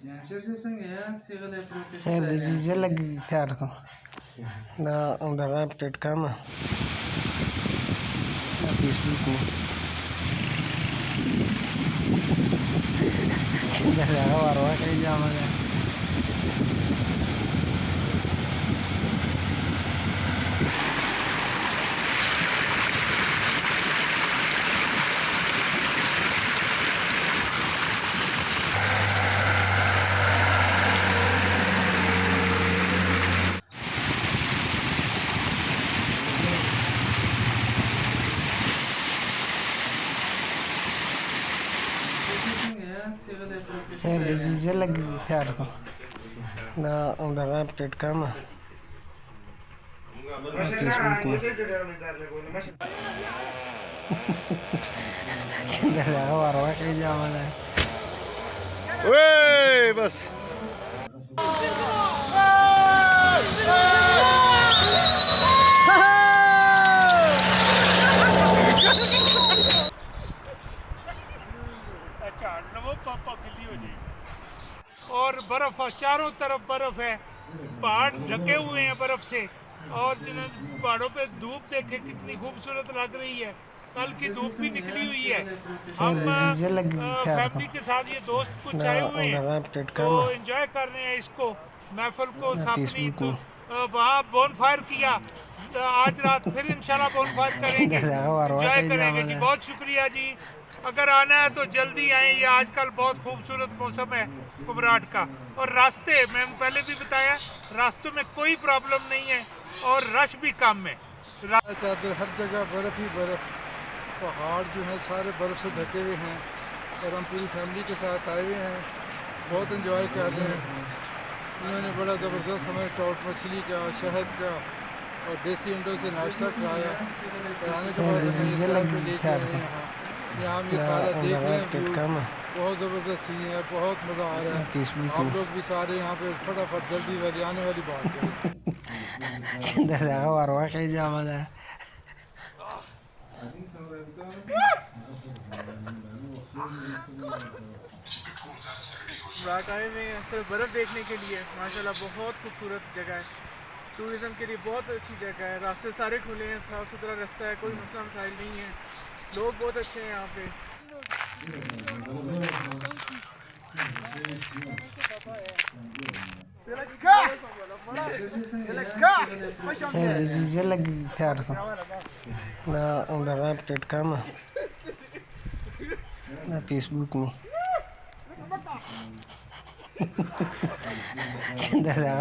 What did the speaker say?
Saya digital lagi car ko na ang daga update kama na Facebook mo. Kita daga warwa kay jaman na. Saya digital lagi car ko na ang daga update kama na Facebook mo. Kita daga warwa kay jaman na. Wey बस पापा गिल्ली हो जाएगी और बर्फ चारों तरफ बर्फ है। पहाड़ ढके हुए हैं बर्फ से और जिन्हें पहाड़ों पे धूप देखे कितनी खूबसूरत लग रही है। कल की धूप भी निकली हुई है। हम फैमिली के साथ ये दोस्त कुछ आए हुए हैं तो एंजॉय कर रहे हैं इसको महफिल को सामने। तो वहाँ बोन फायर किया। आज रात फिर इंशाल्लाह बोन फायर करेंगे, एंजॉय करेंगे जी। बहुत शुक्रिया जी। अगर आना है तो जल्दी आएँ। ये आजकल बहुत खूबसूरत मौसम है कुबराट का। और रास्ते मैंने पहले भी बताया, रास्तों में कोई प्रॉब्लम नहीं है और रश भी कम है। चादर हर जगह बर्फ़ ही बर्फ़, पहाड़ जो है सारे बर्फ़ से ढके हुए हैं और हम पूरी फैमिली के साथ आए हुए हैं। बहुत एंजॉय कर रहे हैं। इन्होंने बड़ा ज़बरदस्त हमें ट्राउट मछली का, शहद का और देसी अंडों से नाश्ता खिलाया। आने के बाद यहाँ ये सारा देख रहे हैं, बहुत ज़बरदस्त सीन है, बहुत मज़ा आ रहा है। आप लोग भी सारे यहाँ पे फटाफट जल्दी वाली आने वाली बात करें। रात आए हुए हैं सिर्फ बर्फ़ देखने के लिए। माशाल्लाह बहुत खूबसूरत जगह है, टूरिज़म के लिए बहुत अच्छी जगह है। रास्ते सारे खुले हैं, साफ़ सुथरा रास्ता है, कोई मसला मसाइल नहीं है। लोग बहुत अच्छे हैं यहाँ पे। Saya digital lagi car ko na ang daga update kama na Facebook mo. Kita daga